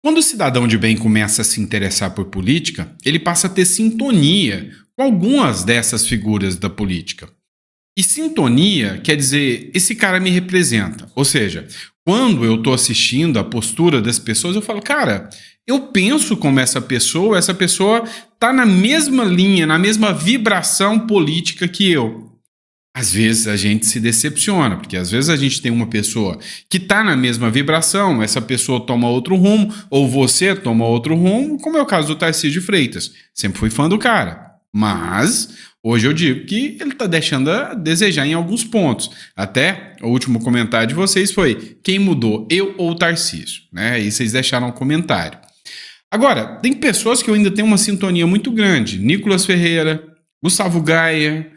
Quando o cidadão de bem começa a se interessar por política, ele passa a ter sintonia com algumas dessas figuras da política. E sintonia quer dizer, esse cara me representa. Ou seja, quando eu estou assistindo a postura das pessoas, eu falo, cara, eu penso como essa pessoa está na mesma linha, na mesma vibração política que eu. Às vezes a gente se decepciona, porque às vezes a gente tem uma pessoa que está na mesma vibração, essa pessoa toma outro rumo, ou você toma outro rumo, como é o caso do Tarcísio de Freitas. Sempre fui fã do cara, mas hoje eu digo que ele está deixando a desejar em alguns pontos. Até o último comentário de vocês foi: quem mudou, eu ou o Tarcísio? Né? E vocês deixaram um comentário. Agora, tem pessoas que eu ainda tenho uma sintonia muito grande. Nicolas Ferreira, Gustavo Gaia,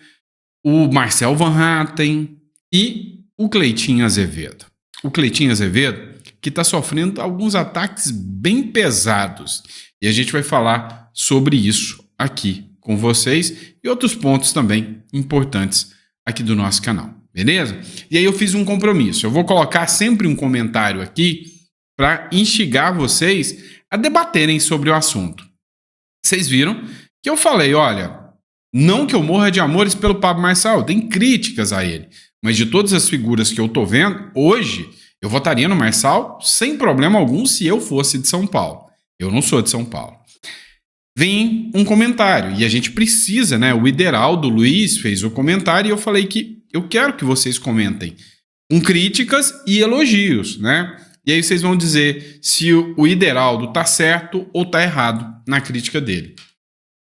o Marcel Van Hatten e o Cleitinho Azevedo. O Cleitinho Azevedo que está sofrendo alguns ataques bem pesados. E a gente vai falar sobre isso aqui com vocês e outros pontos também importantes aqui do nosso canal, beleza? E aí eu fiz um compromisso. Eu vou colocar sempre um comentário aqui para instigar vocês a debaterem sobre o assunto. Vocês viram que eu falei, olha, não que eu morra de amores pelo Pablo Marçal, tem críticas a ele. Mas de todas as figuras que eu tô vendo, hoje eu votaria no Marçal sem problema algum se eu fosse de São Paulo. Eu não sou de São Paulo. Vem um comentário, e a gente precisa, né? O Ideraldo Luiz fez o comentário e eu falei que eu quero que vocês comentem com críticas e elogios, né? E aí vocês vão dizer se o Ideraldo tá certo ou tá errado na crítica dele.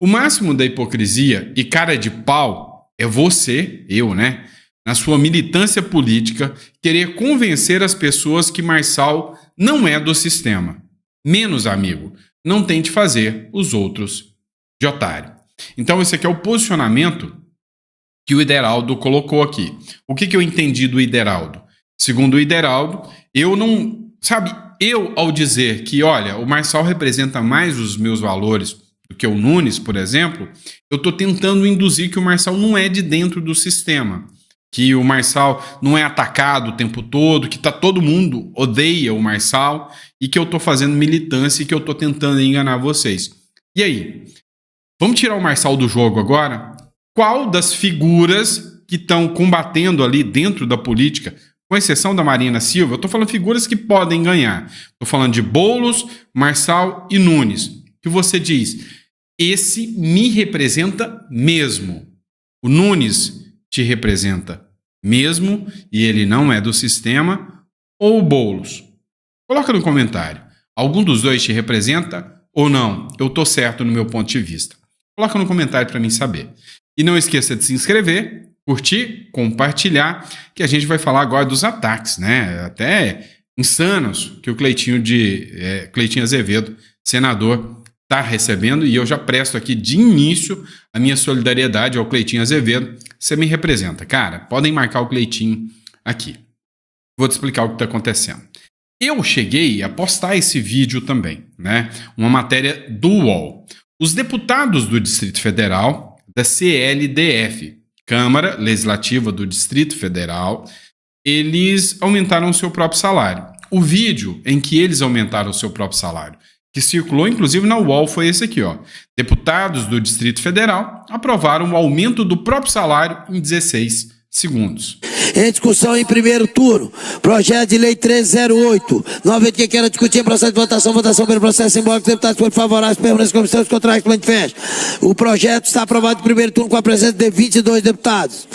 O máximo da hipocrisia e cara de pau é você, eu, né? Na sua militância política, querer convencer as pessoas que Marçal não é do sistema. Menos, amigo, não tente fazer os outros de otário. Então esse aqui é o posicionamento que o Ideraldo colocou aqui. O que eu entendi do Ideraldo? Segundo o Ideraldo, eu não... Sabe, eu ao dizer que, olha, o Marçal representa mais os meus valores do que o Nunes, por exemplo, eu estou tentando induzir que o Marçal não é de dentro do sistema, que o Marçal não é atacado o tempo todo, que todo mundo odeia o Marçal e que eu estou fazendo militância e que eu estou tentando enganar vocês. E aí? Vamos tirar o Marçal do jogo agora? Qual das figuras que estão combatendo ali dentro da política, com exceção da Marina Silva, eu estou falando figuras que podem ganhar. Estou falando de Boulos, Marçal e Nunes. Que você diz, esse me representa mesmo. O Nunes te representa mesmo e ele não é do sistema, ou o Boulos? Coloca no comentário. Algum dos dois te representa ou não? Eu estou certo no meu ponto de vista. Coloca no comentário para mim saber. E não esqueça de se inscrever, curtir, compartilhar, que a gente vai falar agora dos ataques, né? Até insanos que o Cleitinho Azevedo, senador, está recebendo, e eu já presto aqui de início a minha solidariedade ao Cleitinho Azevedo. Você me representa, cara. Podem marcar o Cleitinho aqui. Vou te explicar o que está acontecendo. Eu cheguei a postar esse vídeo também, né? Uma matéria do UOL. Os deputados do Distrito Federal, da CLDF, Câmara Legislativa do Distrito Federal, eles aumentaram o seu próprio salário. O vídeo em que eles aumentaram o seu próprio salário, que circulou inclusive na UOL, foi esse aqui, ó. Deputados do Distrito Federal aprovaram o aumento do próprio salário em 16 segundos. Em discussão em primeiro turno, projeto de lei 1308, novamente que queira discutir processo de votação pelo processo simbólico, deputados por favoráveis, permanência comissão, contrários, manifesto. O projeto está aprovado em primeiro turno com a presença de 22 deputados.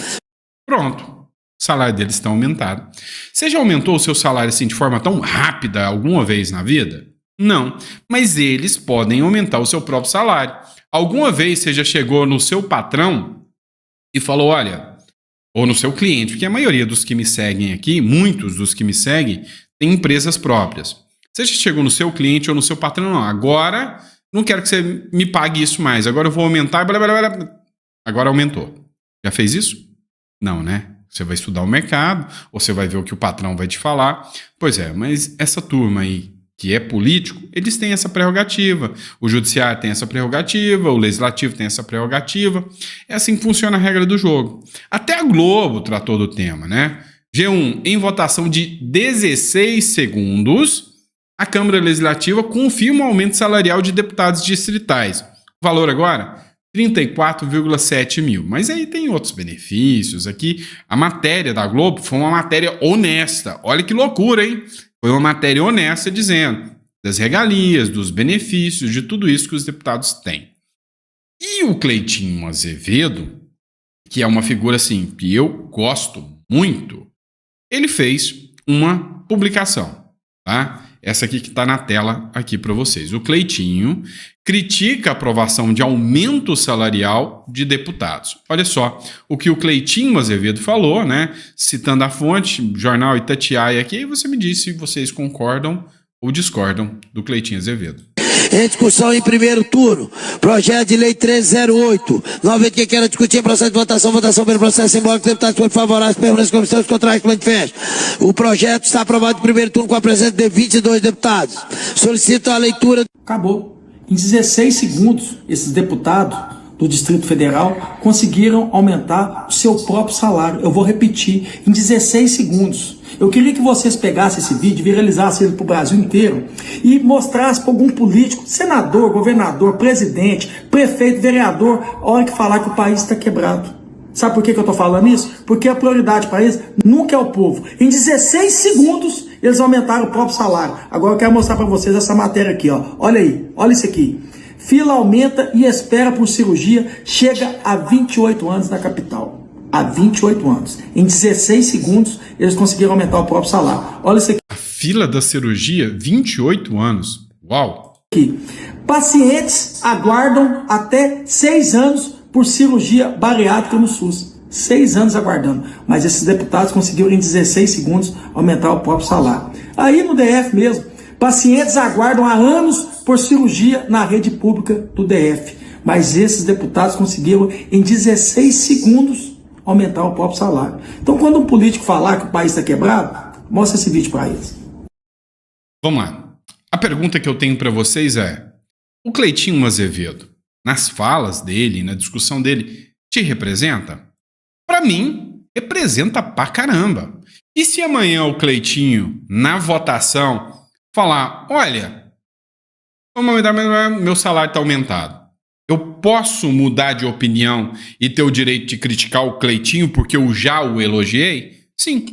Pronto. O salário deles está aumentado. Você já aumentou o seu salário assim de forma tão rápida alguma vez na vida? Não, mas eles podem aumentar o seu próprio salário. Alguma vez você já chegou no seu patrão e falou, olha, ou no seu cliente, porque a maioria dos que me seguem aqui, muitos dos que me seguem, têm empresas próprias. Você já chegou no seu cliente ou no seu patrão, não, agora não quero que você me pague isso mais, agora eu vou aumentar, blá, blá, blá. Agora aumentou. Já fez isso? Não, né? Você vai estudar o mercado, ou você vai ver o que o patrão vai te falar. Pois é, mas essa turma aí, que é político, eles têm essa prerrogativa. O judiciário tem essa prerrogativa, o legislativo tem essa prerrogativa. É assim que funciona a regra do jogo. Até a Globo tratou do tema, né? G1, em votação de 16 segundos, a Câmara Legislativa confirma o aumento salarial de deputados distritais. O valor agora? 34,7 mil. Mas aí tem outros benefícios. Aqui, a matéria da Globo foi uma matéria honesta. Olha que loucura, hein? Foi uma matéria honesta dizendo das regalias, dos benefícios, de tudo isso que os deputados têm. E o Cleitinho Azevedo, que é uma figura assim que eu gosto muito, ele fez uma publicação, tá? Essa aqui que está na tela aqui para vocês. O Cleitinho critica a aprovação de aumento salarial de deputados. Olha só o que o Cleitinho Azevedo falou, né? Citando a fonte, jornal Itatiaia aqui, e você me diz se vocês concordam ou discordam do Cleitinho Azevedo. Em discussão em primeiro turno, projeto de lei 1308, novamente quem quer discutir em processo de votação pelo processo simbólico, deputados por favoráveis, permanecem comissões contrárias, plano de fecha. O projeto está aprovado em primeiro turno com a presença de 22 deputados. Solicito a leitura. Acabou. Em 16 segundos, esses deputados do Distrito Federal conseguiram aumentar o seu próprio salário. Eu vou repetir, em 16 segundos. Eu queria que vocês pegassem esse vídeo, viralizassem ele para o Brasil inteiro e mostrassem para algum político, senador, governador, presidente, prefeito, vereador, a hora que falar que o país está quebrado. Sabe por que eu estou falando isso? Porque a prioridade para eles nunca é o povo. Em 16 segundos, eles aumentaram o próprio salário. Agora eu quero mostrar para vocês essa matéria aqui, ó. Olha aí, olha isso aqui. Fila aumenta e espera por cirurgia chega a 28 anos na capital. Há 28 anos. Em 16 segundos, eles conseguiram aumentar o próprio salário. Olha isso aqui. A fila da cirurgia, 28 anos. Uau! Aqui. Pacientes aguardam até 6 anos por cirurgia bariátrica no SUS. 6 anos aguardando. Mas esses deputados conseguiram, em 16 segundos, aumentar o próprio salário. Aí no DF mesmo, pacientes aguardam há anos por cirurgia na rede pública do DF. Mas esses deputados conseguiram, em 16 segundos, aumentar o próprio salário. Então, quando um político falar que o país está quebrado, mostra esse vídeo para eles. Vamos lá. A pergunta que eu tenho para vocês é: o Cleitinho Azevedo, nas falas dele, na discussão dele, te representa? Para mim, representa pra caramba. E se amanhã o Cleitinho, na votação, falar: olha, meu salário está aumentado. Eu posso mudar de opinião e ter o direito de criticar o Cleitinho porque eu já o elogiei? Sim,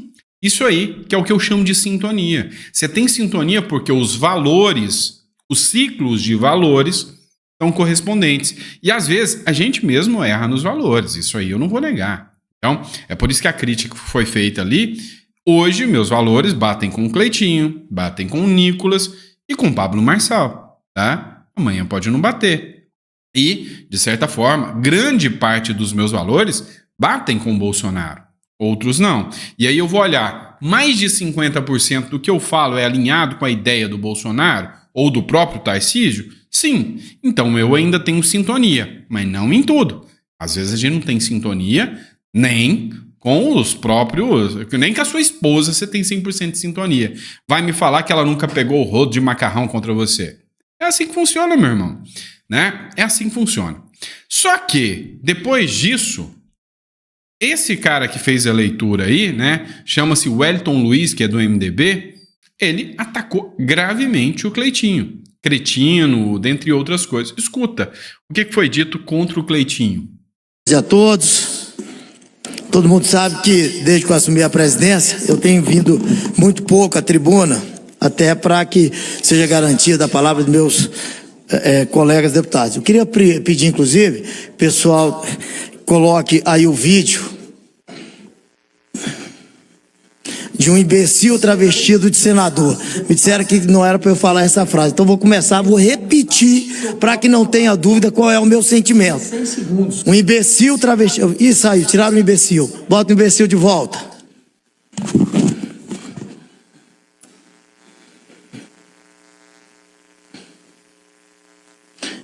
isso aí que é o que eu chamo de sintonia. Você tem sintonia porque os valores, os ciclos de valores são correspondentes. E às vezes a gente mesmo erra nos valores, isso aí eu não vou negar. Então, é por isso que a crítica foi feita ali. Hoje, meus valores batem com o Cleitinho, batem com o Nicolas e com o Pablo Marçal, tá? Amanhã pode não bater. E, de certa forma, grande parte dos meus valores batem com o Bolsonaro, outros não. E aí eu vou olhar, mais de 50% do que eu falo é alinhado com a ideia do Bolsonaro ou do próprio Tarcísio? Sim, então eu ainda tenho sintonia, mas não em tudo. Às vezes a gente não tem sintonia nem com os próprios, nem com a sua esposa você tem 100% de sintonia. Vai me falar que ela nunca pegou o rodo de macarrão contra você. É assim que funciona, meu irmão. Né? É assim que funciona. Só que, depois disso, esse cara que fez a leitura aí, né, chama-se Wellington Luiz, que é do MDB, ele atacou gravemente o Cleitinho. Cretino, dentre outras coisas. Escuta, o que foi dito contra o Cleitinho? A todos, todo mundo sabe que desde que eu assumi a presidência, eu tenho vindo muito pouco à tribuna, até para que seja garantida a palavra dos meus colegas deputados. Eu queria pedir, inclusive, pessoal, coloque aí o vídeo de um imbecil travestido de senador. Me disseram que não era para eu falar essa frase. Então vou repetir para que não tenha dúvida qual é o meu sentimento. Um imbecil travestido. Ih, saiu, tiraram o imbecil. Bota o imbecil de volta.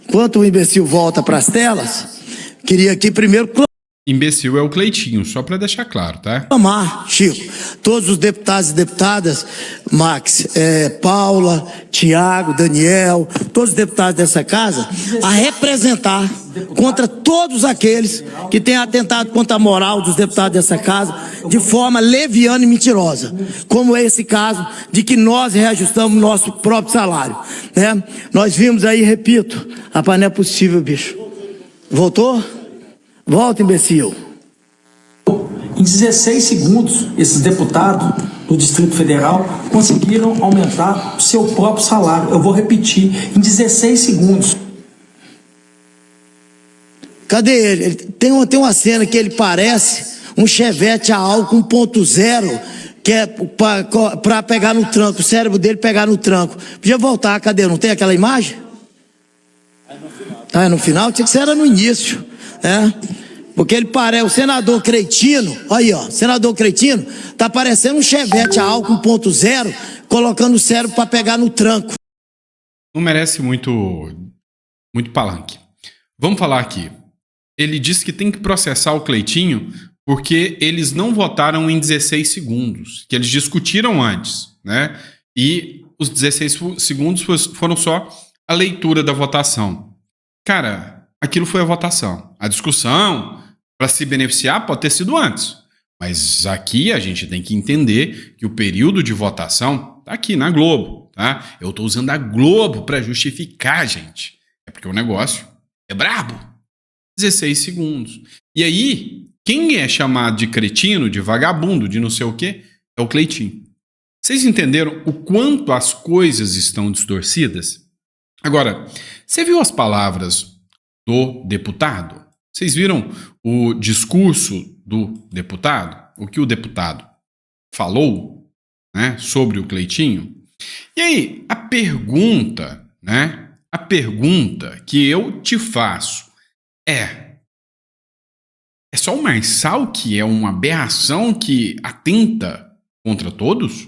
Enquanto o imbecil volta para as telas, queria aqui primeiro Imbecil é o Cleitinho, só para deixar claro, tá? clamar, Chico, todos os deputados e deputadas, Max, Paula, Tiago, Daniel, todos os deputados dessa casa, a representar contra todos aqueles que têm atentado contra a moral dos deputados dessa casa de forma leviana e mentirosa, como é esse caso de que nós reajustamos nosso próprio salário, né? Nós vimos aí, repito, rapaz, não é possível, bicho. Voltou? Volta, imbecil. Em 16 segundos, esses deputados do Distrito Federal conseguiram aumentar o seu próprio salário. Eu vou repetir, em 16 segundos. Cadê ele? Tem uma cena que ele parece um Chevette a álcool 1.0, que é para pegar no tranco, o cérebro dele pegar no tranco. Podia voltar, cadê? Não tem aquela imagem? Ah, é no final? Tinha que ser era no início, né? Porque ele parece, o senador cretino, aí ó, senador cretino, tá parecendo um Chevette a álcool 1.0, colocando o cérebro para pegar no tranco. Não merece muito palanque. Vamos falar aqui. Ele disse que tem que processar o Cleitinho porque eles não votaram em 16 segundos, que eles discutiram antes, né? E os 16 segundos foram só a leitura da votação. Cara, aquilo foi a votação. A discussão, para se beneficiar, pode ter sido antes. Mas aqui a gente tem que entender que o período de votação tá aqui na Globo, tá? Eu tô usando a Globo para justificar, gente. É porque o negócio é brabo. 16 segundos. E aí, quem é chamado de cretino, de vagabundo, de não sei o quê, é o Cleitinho. Vocês entenderam o quanto as coisas estão distorcidas? Agora, você viu as palavras do deputado? Vocês viram o discurso do deputado? O que o deputado falou, né, sobre o Cleitinho? E aí, a pergunta que eu te faço é só o Marçal que é uma aberração que atenta contra todos?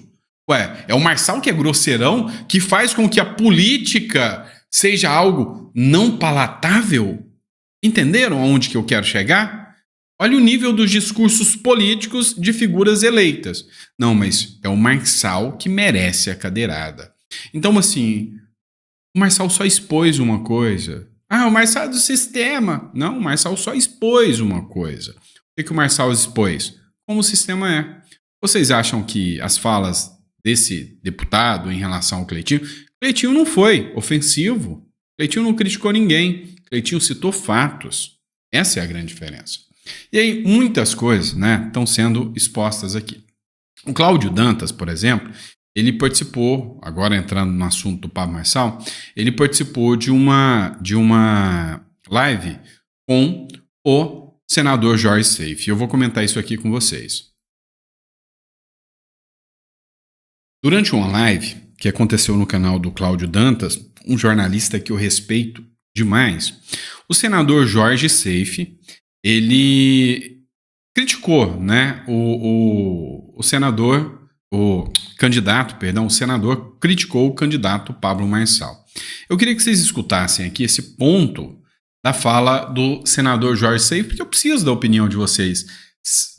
Ué, é o Marçal que é grosseirão, que faz com que a política seja algo não palatável? Entenderam aonde que eu quero chegar? Olha o nível dos discursos políticos de figuras eleitas. Não, mas é o Marçal que merece a cadeirada. Então, assim, o Marçal só expôs uma coisa. Ah, o Marçal é do sistema. Não, o Marçal só expôs uma coisa. O que o Marçal expôs? Como o sistema é. Vocês acham que as falas desse deputado em relação ao Cleitinho... Cleitinho não foi ofensivo. Cleitinho não criticou ninguém. Cleitinho citou fatos. Essa é a grande diferença. E aí, muitas coisas, né, estão sendo expostas aqui. O Cláudio Dantas, por exemplo, ele participou, agora entrando no assunto do Pablo Marçal, ele participou de uma live com o senador Jorge Seife. Eu vou comentar isso aqui com vocês. Durante uma live que aconteceu no canal do Cláudio Dantas, um jornalista que eu respeito demais, o senador Jorge Seife, ele criticou, né, o senador criticou o candidato Pablo Marçal. Eu queria que vocês escutassem aqui esse ponto da fala do senador Jorge Seife, porque eu preciso da opinião de vocês.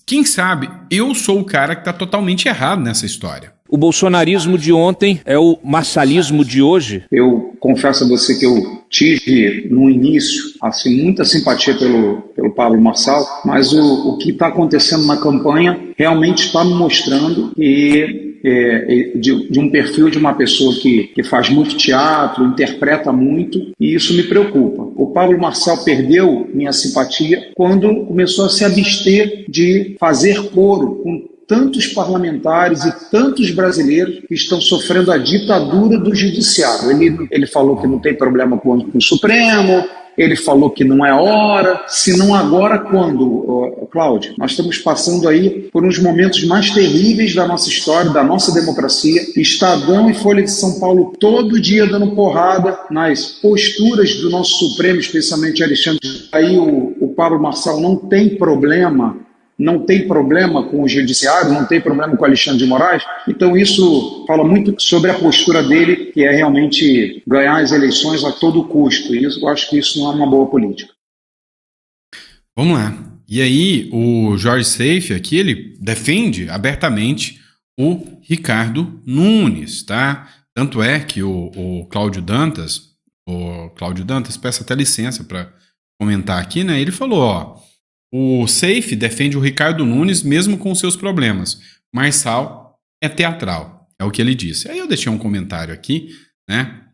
Quem sabe eu sou o cara que está totalmente errado nessa história. O bolsonarismo de ontem é o marçalismo de hoje. Eu confesso a você que eu tive, no início, assim, muita simpatia pelo Pablo Marçal, mas o que está acontecendo na campanha realmente está me mostrando que de um perfil de uma pessoa que faz muito teatro, interpreta muito, e isso me preocupa. O Pablo Marçal perdeu minha simpatia quando começou a se abster de fazer coro com tantos parlamentares e tantos brasileiros que estão sofrendo a ditadura do judiciário. Ele falou que não tem problema com o Supremo, ele falou que não é hora, se não agora, quando, Cláudio? Nós estamos passando aí por uns momentos mais terríveis da nossa história, da nossa democracia. Estadão e Folha de São Paulo todo dia dando porrada nas posturas do nosso Supremo, especialmente Alexandre. Aí o Pablo Marçal não tem problema com o judiciário, não tem problema com o Alexandre de Moraes. Então isso fala muito sobre a postura dele, que é realmente ganhar as eleições a todo custo. E eu acho que isso não é uma boa política. Vamos lá. E aí o Jorge Seife aqui, ele defende abertamente o Ricardo Nunes, tá? Tanto é que o Cláudio Dantas, peço até licença para comentar aqui, né? Ele falou, ó, o Seif defende o Ricardo Nunes mesmo com seus problemas. Marçal é teatral, é o que ele disse. Aí eu deixei um comentário aqui, né?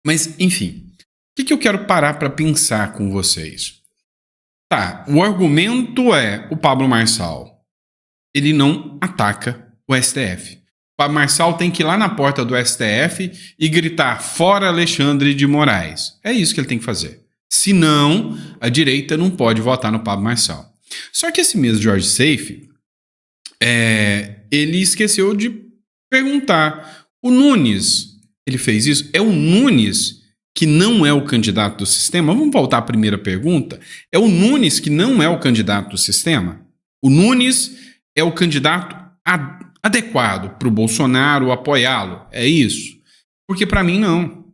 Mas, enfim, o que eu quero parar para pensar com vocês? Tá, o argumento é o Pablo Marçal, ele não ataca o STF. O Pablo Marçal tem que ir lá na porta do STF e gritar fora Alexandre de Moraes. É isso que ele tem que fazer. Senão, a direita não pode votar no Pablo Marçal. Só que esse mesmo Jorge Seif, ele esqueceu de perguntar. O Nunes, ele fez isso? É o Nunes que não é o candidato do sistema? Vamos voltar à primeira pergunta. É o Nunes que não é o candidato do sistema? O Nunes é o candidato adequado para o Bolsonaro apoiá-lo? É isso? Porque para mim não.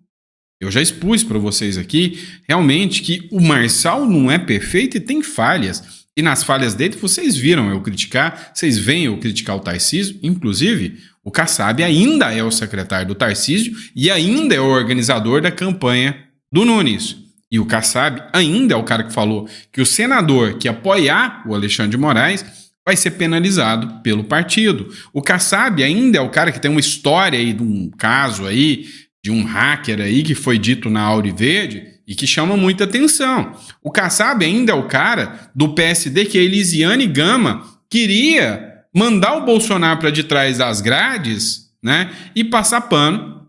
Eu já expus para vocês aqui, realmente, que o Marçal não é perfeito e tem falhas. E nas falhas dele, vocês viram eu criticar, vocês veem eu criticar o Tarcísio, inclusive o Kassab ainda é o secretário do Tarcísio e ainda é o organizador da campanha do Nunes. E o Kassab ainda é o cara que falou que o senador que apoiar o Alexandre de Moraes vai ser penalizado pelo partido. O Kassab ainda é o cara que tem uma história aí de um caso aí, de um hacker aí que foi dito na Auriverde e que chama muita atenção. O Kassab ainda é o cara do PSD que a Elisiane Gama queria mandar o Bolsonaro para de trás das grades, né, e passar pano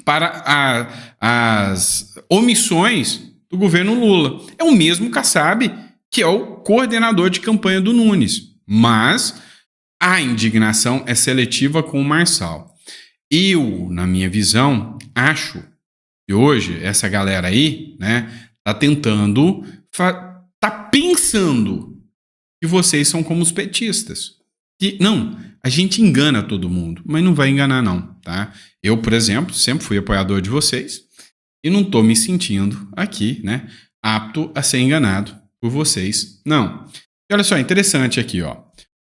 para as omissões do governo Lula. É o mesmo Kassab que é o coordenador de campanha do Nunes. Mas a indignação é seletiva com o Marçal. Eu, na minha visão, acho que hoje essa galera aí, né, tá tentando, tá pensando que vocês são como os petistas. Que, não, a gente engana todo mundo, mas não vai enganar não, tá? Eu, por exemplo, sempre fui apoiador de vocês e não tô me sentindo aqui, né, apto a ser enganado por vocês, não. E olha só, interessante aqui, ó.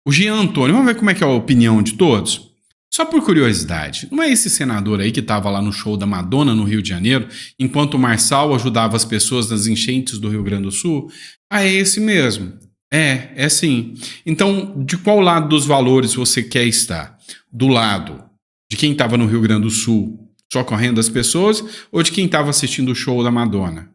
O Jean Antônio, vamos ver como é que é a opinião de todos? Só por curiosidade, não é esse senador aí que estava lá no show da Madonna no Rio de Janeiro, enquanto o Marçal ajudava as pessoas nas enchentes do Rio Grande do Sul? Ah, é esse mesmo. É sim. Então, de qual lado dos valores você quer estar? Do lado de quem estava no Rio Grande do Sul socorrendo as pessoas ou de quem estava assistindo o show da Madonna?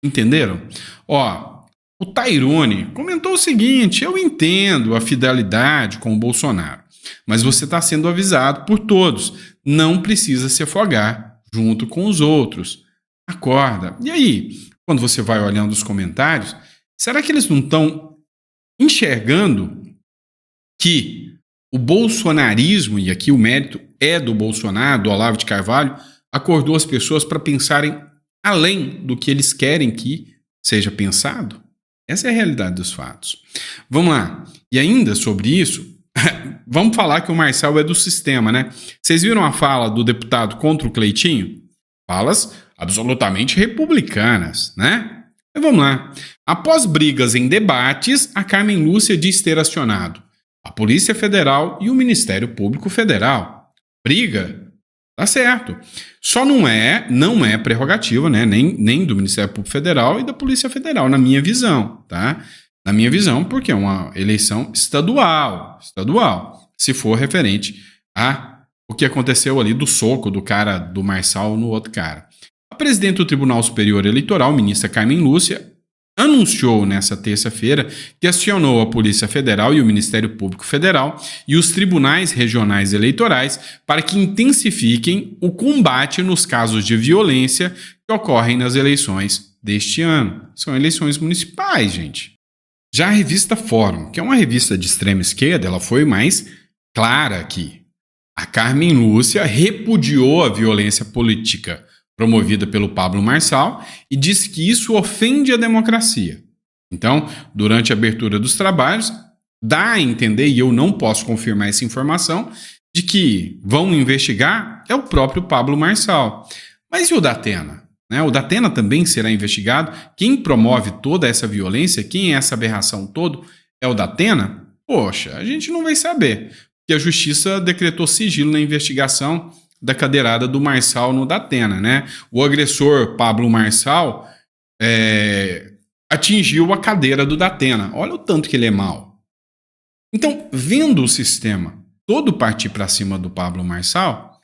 Entenderam? Ó, o Tairone comentou o seguinte: eu entendo a fidelidade com o Bolsonaro, mas você está sendo avisado por todos. Não precisa se afogar junto com os outros. Acorda. E aí, quando você vai olhando os comentários, será que eles não estão enxergando que o bolsonarismo, e aqui o mérito é do Bolsonaro, do Olavo de Carvalho, acordou as pessoas para pensarem além do que eles querem que seja pensado? Essa é a realidade dos fatos. Vamos lá. E ainda sobre isso, vamos falar que o Marçal é do sistema, né? Vocês viram a fala do deputado contra o Cleitinho? Falas absolutamente republicanas, né? Mas vamos lá. Após brigas em debates, a Carmen Lúcia diz ter acionado a Polícia Federal e o Ministério Público Federal. Briga? Tá certo. Só não é prerrogativa, né? Nem do Ministério Público Federal e da Polícia Federal, na minha visão, tá? Na minha visão, porque é uma eleição estadual, se for referente a o que aconteceu ali do soco do cara do Marçal no outro cara. A presidente do Tribunal Superior Eleitoral, ministra Carmen Lúcia, anunciou nessa terça-feira que acionou a Polícia Federal e o Ministério Público Federal e os tribunais regionais eleitorais para que intensifiquem o combate nos casos de violência que ocorrem nas eleições deste ano. São eleições municipais, gente. Já a revista Fórum, que é uma revista de extrema esquerda, ela foi mais clara aqui. A Carmen Lúcia repudiou a violência política promovida pelo Pablo Marçal e disse que isso ofende a democracia. Então, durante a abertura dos trabalhos, dá a entender, e eu não posso confirmar essa informação, de que vão investigar é o próprio Pablo Marçal. Mas e o Datena? O Datena também será investigado. Quem promove toda essa violência, quem é essa aberração toda, é o Datena? Poxa, a gente não vai saber, porque a Justiça decretou sigilo na investigação da cadeirada do Marçal no Datena, né? O agressor Pablo Marçal atingiu a cadeira do Datena. Olha o tanto que ele é mau. Então, vendo o sistema todo partir para cima do Pablo Marçal,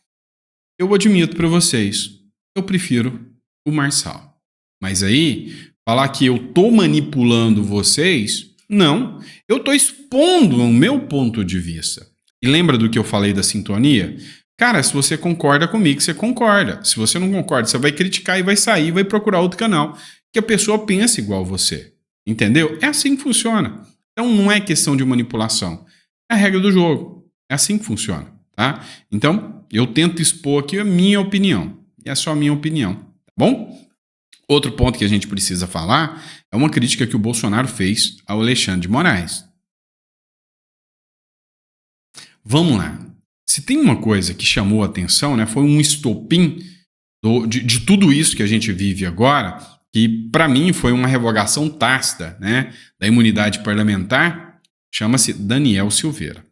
eu admito para vocês, eu prefiro o Marçal. Mas aí, falar que eu tô manipulando vocês, não. Eu tô expondo o meu ponto de vista. E lembra do que eu falei da sintonia? Cara, se você concorda comigo, você concorda. Se você não concorda, você vai criticar e vai sair, vai procurar outro canal que a pessoa pensa igual você. Entendeu? É assim que funciona. Então não é questão de manipulação. É a regra do jogo. É assim que funciona, tá? Então, eu tento expor aqui a minha opinião. E é só a minha opinião, tá bom? Outro ponto que a gente precisa falar é uma crítica que o Bolsonaro fez ao Alexandre de Moraes. Vamos lá. Se tem uma coisa que chamou a atenção, né, foi um estopim de tudo isso que a gente vive agora, que para mim foi uma revogação tácita, né, da imunidade parlamentar, chama-se Daniel Silveira.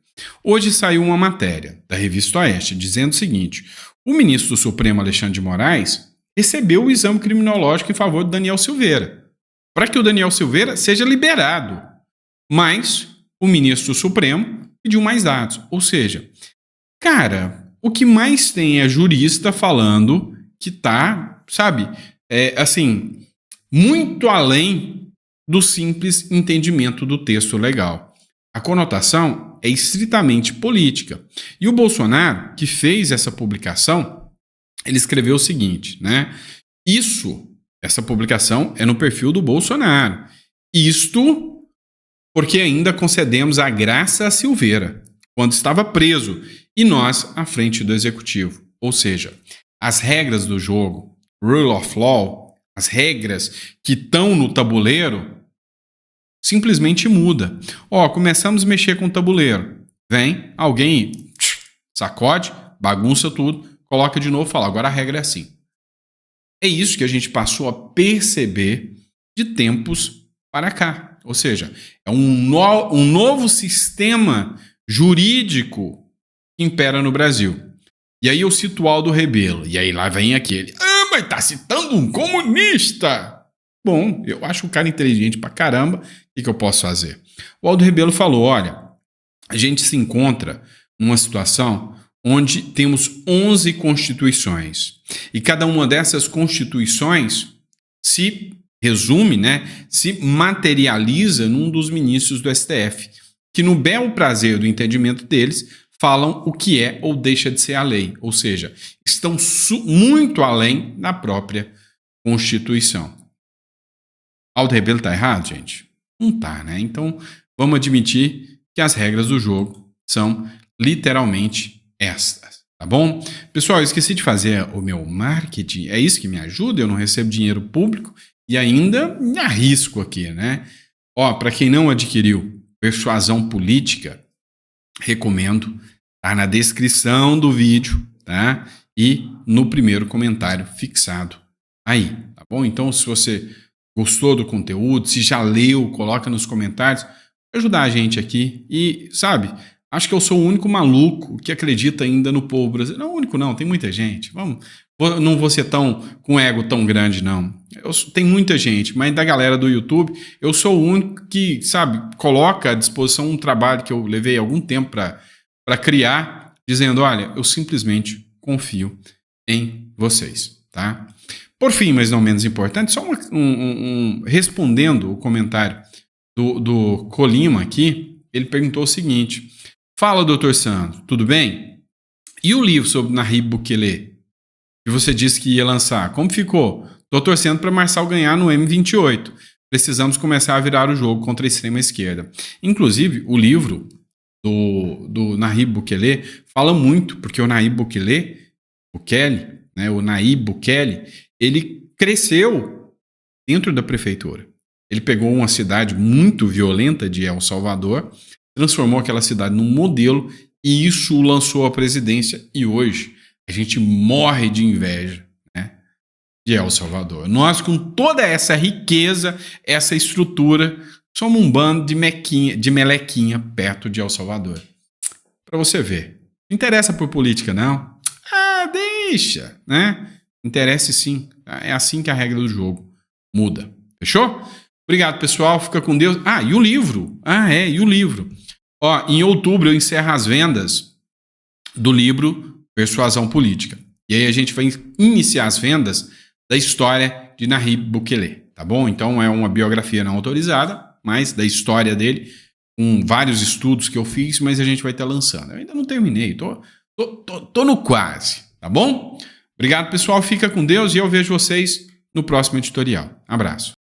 Hoje saiu uma matéria da Revista Oeste dizendo o seguinte: o ministro do Supremo Alexandre de Moraes recebeu o exame criminológico em favor de Daniel Silveira, para que o Daniel Silveira seja liberado. Mas o ministro do Supremo pediu mais dados. Ou seja, cara, o que mais tem é jurista falando que tá, sabe, assim, muito além do simples entendimento do texto legal. A conotação é estritamente política. E o Bolsonaro, que fez essa publicação, ele escreveu o seguinte, né? Essa publicação é no perfil do Bolsonaro. Isto porque ainda concedemos a graça a Silveira, quando estava preso, e nós à frente do Executivo. Ou seja, as regras do jogo, rule of law, as regras que estão no tabuleiro, simplesmente muda. Começamos a mexer com o tabuleiro. Vem alguém, sacode, bagunça tudo, coloca de novo e fala, agora a regra é assim. É isso que a gente passou a perceber de tempos para cá. Ou seja, é um novo sistema jurídico que impera no Brasil. E aí eu cito o Aldo Rebelo. E aí lá vem aquele, mas tá citando um comunista! Bom, eu acho o cara inteligente pra caramba. O que eu posso fazer? O Aldo Rebelo falou, olha, a gente se encontra numa situação onde temos 11 constituições. E cada uma dessas constituições se resume, né, se materializa num dos ministros do STF, que no bel prazer do entendimento deles, falam o que é ou deixa de ser a lei. Ou seja, estão muito além da própria Constituição. Aldo Rebelo está errado, gente? Não está, né? Então, vamos admitir que as regras do jogo são literalmente estas, tá bom? Pessoal, eu esqueci de fazer o meu marketing, é isso que me ajuda, eu não recebo dinheiro público e ainda me arrisco aqui, né? Para quem não adquiriu Persuasão Política, recomendo, tá na descrição do vídeo, tá? E no primeiro comentário fixado aí, tá bom? Então, se você gostou do conteúdo, se já leu, coloca nos comentários, para ajudar a gente aqui. E, sabe, acho que eu sou o único maluco que acredita ainda no povo brasileiro. Não, o único não, tem muita gente. Não vou ser com ego tão grande, não. Tem muita gente, mas da galera do YouTube, eu sou o único que, sabe, coloca à disposição um trabalho que eu levei algum tempo para criar, dizendo, olha, eu simplesmente confio em vocês, tá? Por fim, mas não menos importante, só respondendo o comentário do Colima aqui, ele perguntou o seguinte, fala, doutor Sandro, tudo bem? E o livro sobre Nayib Bukele, que você disse que ia lançar, como ficou? Estou torcendo para Marçal ganhar no M28. Precisamos começar a virar o jogo contra a extrema-esquerda. Inclusive, o livro do Nayib Bukele fala muito, porque o Nayib Bukele, né, o Nayib Bukele, ele cresceu dentro da prefeitura. Ele pegou uma cidade muito violenta de El Salvador, transformou aquela cidade num modelo e isso o lançou à presidência. E hoje a gente morre de inveja, né, de El Salvador. Nós, com toda essa riqueza, essa estrutura, somos um bando de melequinha perto de El Salvador. Para você ver. Não interessa por política, não? Deixa, né? Interessa sim. É assim que a regra do jogo muda. Fechou? Obrigado, pessoal. Fica com Deus. Ah, e o livro. E o livro. Ó, em outubro eu encerro as vendas do livro Persuasão Política. E aí a gente vai iniciar as vendas da história de Nayib Bukele, tá bom? Então é uma biografia não autorizada, mas da história dele, com vários estudos que eu fiz, mas a gente vai estar lançando. Eu ainda não terminei, tô no quase, tá bom? Obrigado, pessoal. Fica com Deus e eu vejo vocês no próximo editorial. Abraço.